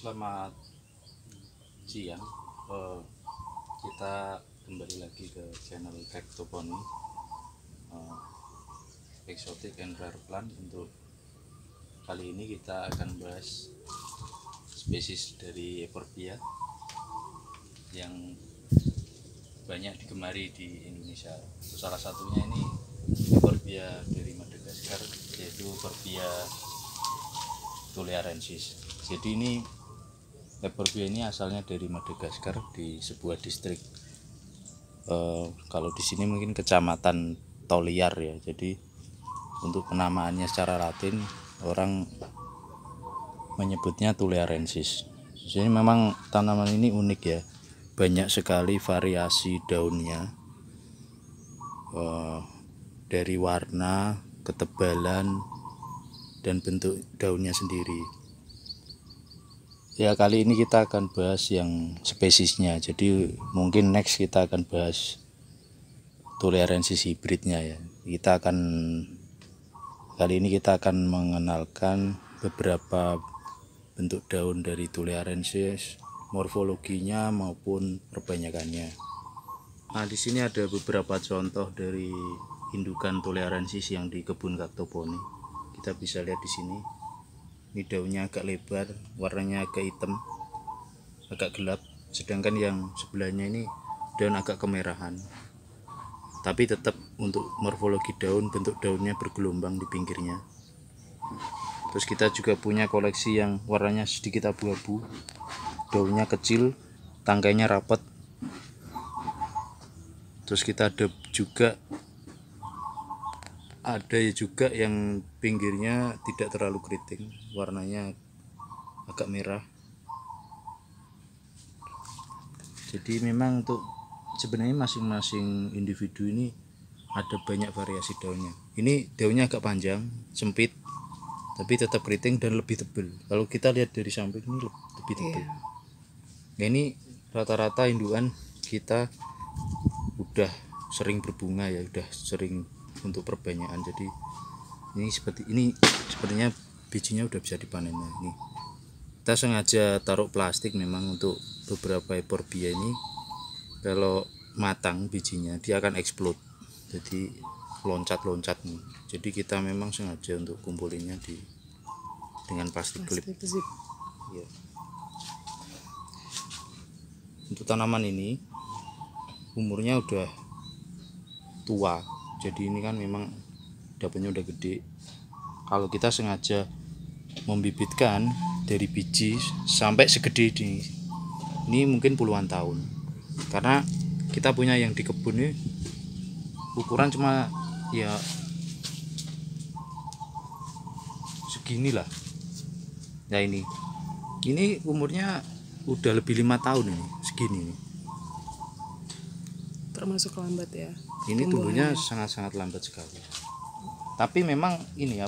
Selamat siang. Kita kembali lagi ke channel Cactopony, Exotic and Rare Plant. Untuk kali ini kita akan bahas spesies dari Euphorbia yang banyak digemari di Indonesia. Salah satunya ini Euphorbia dari Madagaskar, yaitu Euphorbia tularensis. Jadi ini Euphorbia ini asalnya dari Madagaskar, di sebuah distrik. Kalau di sini mungkin kecamatan Toliar ya. Jadi untuk penamaannya secara Latin orang menyebutnya tularensis. Jadi memang tanaman ini unik ya. Banyak sekali variasi daunnya, dari warna, ketebalan, dan bentuk daunnya sendiri. Ya, kali ini kita akan bahas yang spesiesnya. Jadi mungkin next kita akan bahas tularensis hibridnya ya. Kali ini kita akan mengenalkan beberapa bentuk daun dari tularensis, morfologinya maupun perbanyakannya. Nah, di sini ada beberapa contoh dari indukan tularensis yang di kebun Cactopony. Kita bisa lihat di sini. Ini daunnya agak lebar, warnanya agak hitam, agak gelap. Sedangkan yang sebelahnya ini daun agak kemerahan. Tapi tetap untuk morfologi daun, bentuk daunnya bergelombang di pinggirnya. Terus kita juga punya koleksi yang warnanya sedikit abu-abu, daunnya kecil, tangkainya rapat. Terus kita ada juga yang pinggirnya tidak terlalu keriting, warnanya agak merah. Jadi memang untuk sebenarnya masing-masing individu ini ada banyak variasi daunnya. Ini daunnya agak panjang, sempit, tapi tetap keriting dan lebih tebal. Kalau kita lihat dari samping ini lebih tebal. Nah, ini rata-rata indukan kita udah sering berbunga ya, udah sering untuk perbanyakan. Jadi ini sepertinya bijinya udah bisa dipanen ya. Ini kita sengaja taruh plastik memang untuk beberapa Euphorbia ini. Kalau matang bijinya dia akan explode, jadi loncat-loncat nih. Jadi kita memang sengaja untuk kumpulinnya dengan plastik clip ya. Untuk tanaman ini umurnya udah tua, jadi ini kan memang daunnya udah gede. Kalau kita sengaja membibitkan dari biji sampai segede ini mungkin puluhan tahun, karena kita punya yang di kebun ini ukuran cuma ya segini lah. Nah, ini umurnya udah lebih 5 tahun ini, segini nih. Termasuk lambat ya. Ini tumbuhnya sangat-sangat lambat sekali. Tapi memang ini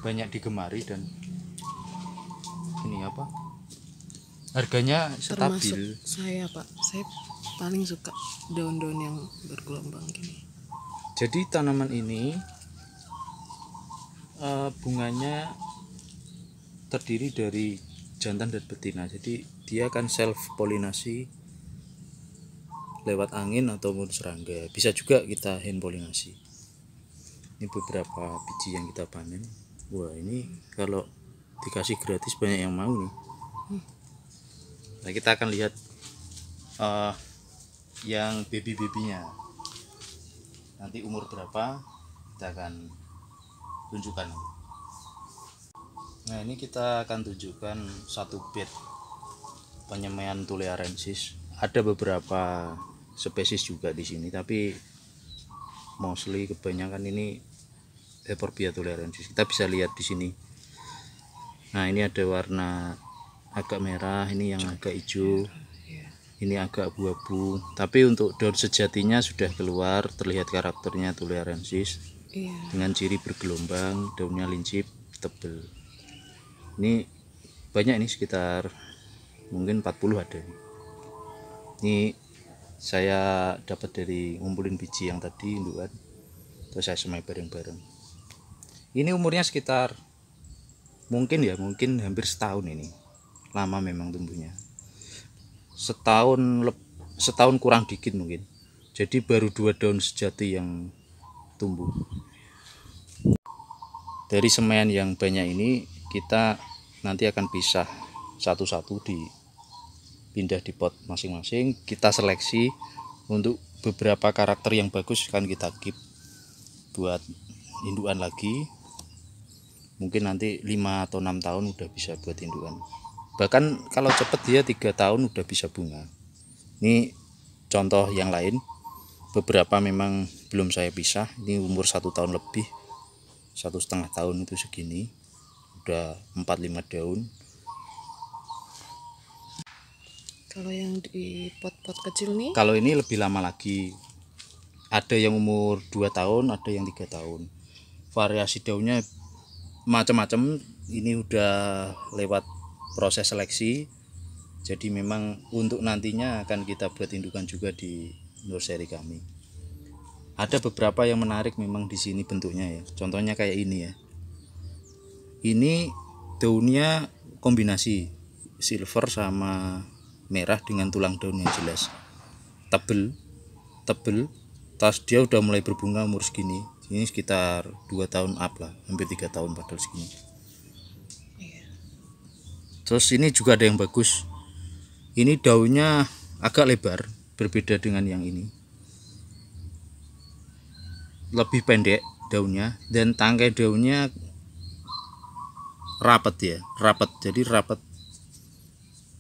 banyak digemari dan harganya stabil. Termasuk saya paling suka daun-daun yang bergelombang gini. Jadi tanaman ini bunganya terdiri dari jantan dan betina. Jadi dia akan self polinasi lewat angin ataupun serangga. Bisa juga kita hand polinasi. Ini beberapa biji yang kita panen. Wah, ini kalau dikasih gratis banyak yang mau nih. Nah, kita akan lihat yang baby-babynya. Nanti umur berapa kita akan tunjukkan. Nah, ini kita akan tunjukkan satu bed penyemaian tularensis. Ada beberapa spesies juga di sini, tapi mostly kebanyakan ini Euphorbia tularensis. Kita bisa lihat di sini. Nah, ini ada warna agak merah, ini yang agak hijau, ini agak abu-abu. Tapi untuk daun sejatinya sudah keluar, terlihat karakternya tularensis dengan ciri bergelombang, daunnya lincip, tebal. Ini banyak, ini sekitar mungkin 40 ada. Ini saya dapat dari ngumpulin biji yang tadi indukan, terus saya semai bareng-bareng. Ini umurnya sekitar mungkin hampir setahun ini. lama memang tumbuhnya. Setahun kurang dikit mungkin. Jadi baru 2 daun sejati yang tumbuh. Dari semaian yang banyak ini kita nanti akan pisah satu-satu, dipindah di pot masing-masing. Kita seleksi untuk beberapa karakter yang bagus akan kita keep buat indukan lagi. Mungkin nanti 5 atau 6 tahun udah bisa buat indukan. Bahkan kalau cepet dia 3 tahun udah bisa bunga. Ini contoh yang lain. Beberapa memang belum saya pisah. Ini umur 1 tahun lebih, 1,5 tahun itu segini, udah 4-5 daun. Kalau yang di pot-pot kecil nih, Kalau ini lebih lama lagi, ada yang umur 2 tahun, ada yang 3 tahun. Variasi daunnya macam-macam. Ini udah lewat proses seleksi, jadi memang untuk nantinya akan kita buat indukan juga di nursery kami. Ada beberapa yang menarik memang di sini bentuknya ya. Contohnya kayak ini ya. Ini daunnya kombinasi silver sama merah dengan tulang daun yang jelas. Tebel. Tas dia udah mulai berbunga umur segini. Ini sekitar 2 tahun up lah, hampir 3 tahun padahal segini. Terus ini juga ada yang bagus. Ini daunnya agak lebar, berbeda dengan yang ini. Lebih pendek daunnya dan tangkai daunnya rapat. Jadi rapat.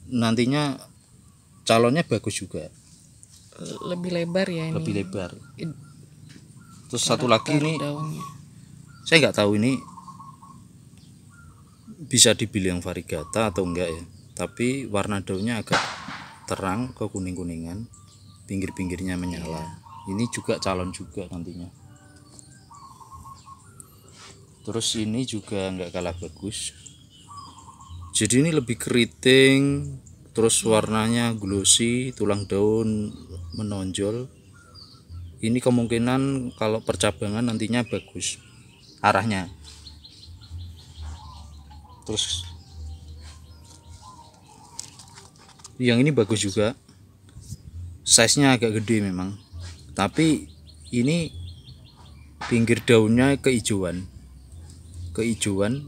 Nantinya calonnya bagus juga. lebih lebar ya ini. Lebih lebar. I- Terus satu lagi ini daunnya. saya nggak tahu ini bisa dibilang variegata atau enggak ya. Tapi warna daunnya agak terang ke kuning-kuningan, pinggir-pinggirnya menyala. Ini juga calon juga nantinya. Terus ini juga nggak kalah bagus. Jadi ini lebih keriting, terus warnanya glossy, tulang daun menonjol. Ini kemungkinan kalau percabangan nantinya bagus arahnya. Terus yang ini bagus juga, size-nya agak gede memang, tapi ini pinggir daunnya kehijauan,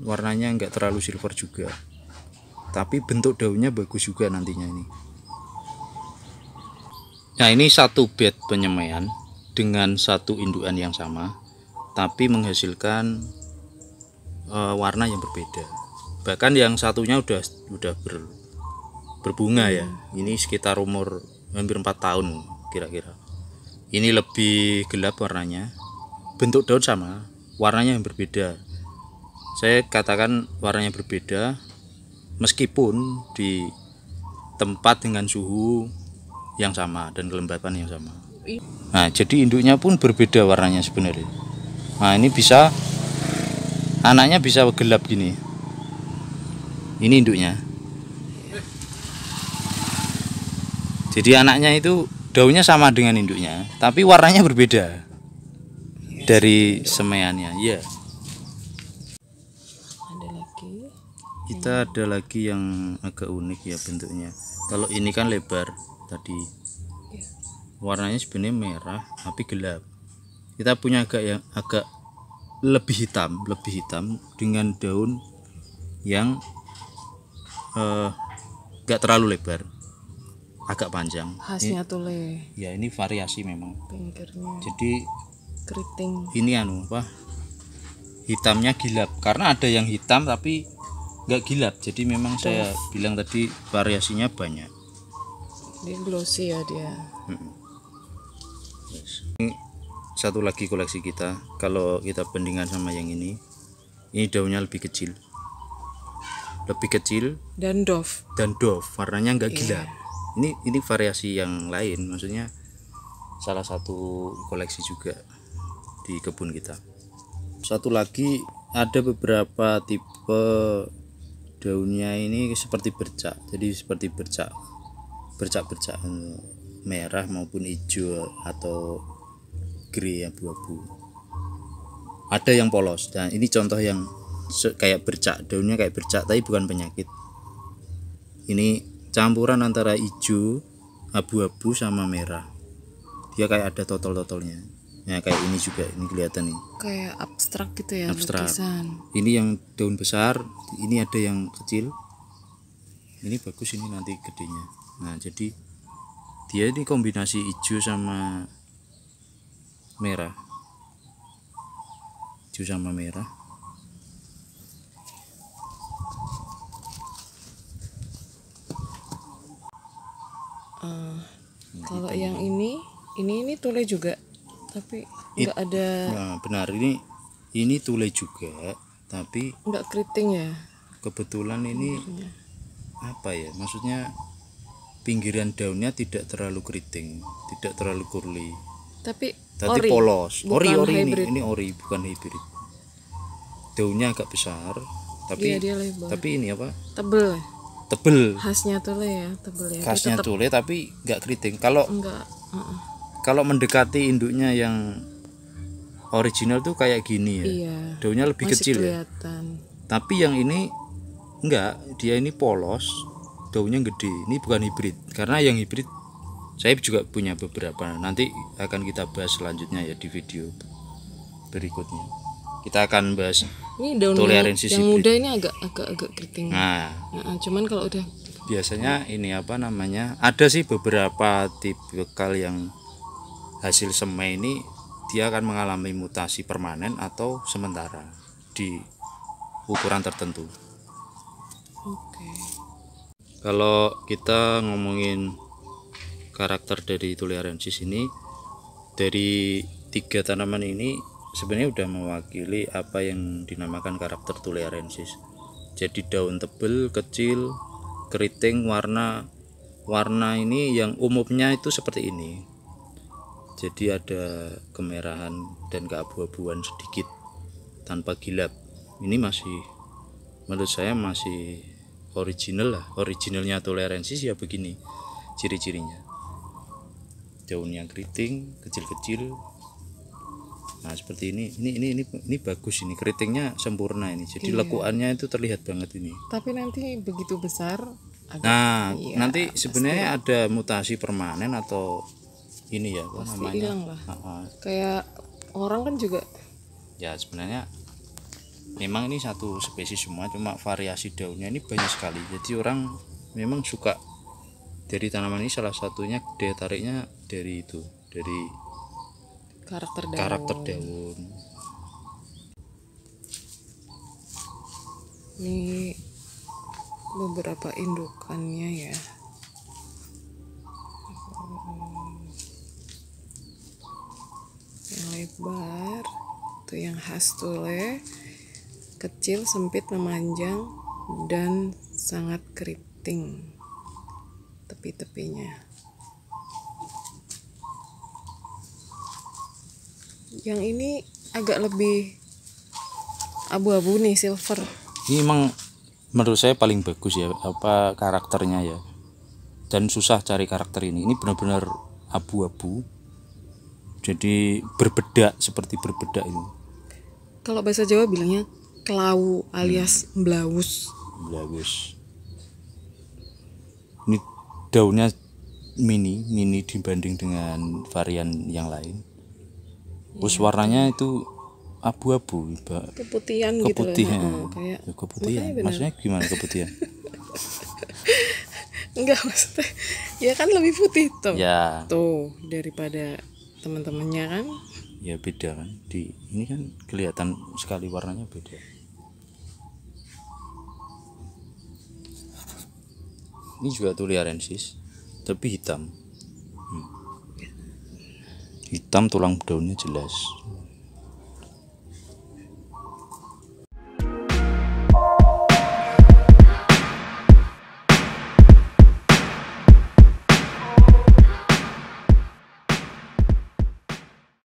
warnanya enggak terlalu silver juga, tapi bentuk daunnya bagus juga nantinya ini. Nah, ini satu bed penyemaian dengan satu indukan yang sama, tapi menghasilkan warna yang berbeda. Bahkan yang satunya udah berbunga ya. Ini sekitar umur hampir 4 tahun kira-kira. Ini lebih gelap warnanya. Bentuk daun sama, warnanya yang berbeda. Saya katakan warnanya berbeda meskipun di tempat dengan suhu yang sama dan kelembapan yang sama. Nah, jadi induknya pun berbeda warnanya sebenarnya. Nah, ini bisa anaknya bisa gelap gini. Ini induknya. Jadi anaknya itu daunnya sama dengan induknya, tapi warnanya berbeda dari semaiannya. Iya. Ada lagi. Kita ada lagi yang agak unik ya bentuknya. Kalau ini kan lebar tadi. Warnanya sebenarnya merah tapi gelap. Kita punya agak lebih hitam dengan daun yang gak terlalu lebar, agak panjang. Khasnya tule, Ya ini variasi memang. pinggirnya Jadi keriting. ini hitamnya gilap, karena ada yang hitam tapi nggak gilap. Jadi memang saya bilang tadi variasinya banyak. Dia glossy ya dia. Ini satu lagi koleksi kita. Kalau kita bandingkan sama yang ini daunnya lebih kecil Dan doff. dan doff, warnanya nggak gilap. Ini variasi yang lain, maksudnya salah satu koleksi juga di kebun kita. Satu lagi, ada beberapa tipe daunnya ini seperti bercak, jadi seperti bercak merah maupun hijau atau grey abu-abu. Ada yang polos, dan ini contoh yang kayak bercak, daunnya kayak bercak tapi bukan penyakit. Ini campuran antara hijau, abu-abu sama merah. Dia kayak ada totol-totolnya. Ya kayak ini juga, ini kelihatan nih. Kayak abstrak gitu ya, Abstrak. lukisan. Ini yang daun besar, ini ada yang kecil. Ini bagus, ini nanti gedenya. Nah, jadi dia ini kombinasi hijau sama merah. Hijau sama merah. Kalau yang ini tule juga, tapi nggak ada, Nah, benar, ini tule juga, tapi nggak keriting ya. kebetulan ini apa ya? Maksudnya pinggiran daunnya tidak terlalu keriting, tidak terlalu curly. Tapi Polos. Ori bukan ini, hybrid. ini ori bukan hybrid. Daunnya agak besar, tapi Dia lebar, ini apa? tebel. Tebel. Khasnya tule ya, tebel ya. Dia Khasnya tetap tule tapi nggak keriting. Kalau enggak. mendekati induknya yang original tuh kayak gini ya. Iya. Daunnya lebih Masih kecil ya. kelihatan. Tapi yang ini enggak, dia ini polos, daunnya gede. Ini bukan hibrid. Karena yang hibrid saya juga punya beberapa. Nanti akan kita bahas selanjutnya ya di video berikutnya. Kita akan bahas Ini daun Tularensis yang hybrid. muda ini agak keriting. Nah, Cuman kalau udah biasanya ini apa namanya? Ada sih beberapa tipikal yang hasil semai ini dia akan mengalami mutasi permanen atau sementara di ukuran tertentu. oke. Kalau kita ngomongin karakter dari Tularensis ini, dari 3 tanaman ini sebenarnya udah mewakili apa yang dinamakan karakter Tularensis. Jadi daun tebel, kecil, keriting, warna ini yang umumnya itu seperti ini. Jadi ada kemerahan dan keabu-abuan sedikit tanpa gilap. Ini masih, menurut saya masih original lah. Originalnya Tularensis ya begini ciri-cirinya. Daunnya keriting, kecil-kecil. Nah, seperti ini. Ini bagus, ini keritingnya sempurna ini. Jadi lekuannya itu terlihat banget ini. Tapi nanti begitu besar agak, Nah, iya, nanti sebenarnya ada mutasi permanen atau ini ya apa namanya? hilang lah. Kayak orang kan juga Ya sebenarnya memang ini satu spesies semua, cuma variasi daunnya ini banyak sekali. Jadi orang memang suka dari tanaman ini, salah satunya daya tariknya dari itu, dari karakter daun. Ini beberapa indukannya ya. Yang lebar itu yang khas tule, kecil, sempit, memanjang, dan sangat keriting tepi-tepinya. Yang ini agak lebih abu-abu nih, silver. Ini memang menurut saya paling bagus ya apa karakternya ya, dan susah cari karakter ini benar-benar abu-abu, jadi berbedak, seperti berbedak itu. Kalau bahasa Jawa bilangnya kelau alias blawus. Bagus. Ini daunnya mini dibanding dengan varian yang lain. Terus warnanya itu abu-abu, Keputihan gitu loh. keputihan. Kayak Ya, keputihan. makanya benar. Maksudnya gimana keputihan? Enggak, maksudnya ya kan lebih putih tuh. Ya, Tuh daripada teman-temannya kan. ya beda kan. Ini kan kelihatan sekali warnanya beda. Ini juga Tularensis, tapi hitam. Hitam, tulang daunnya jelas.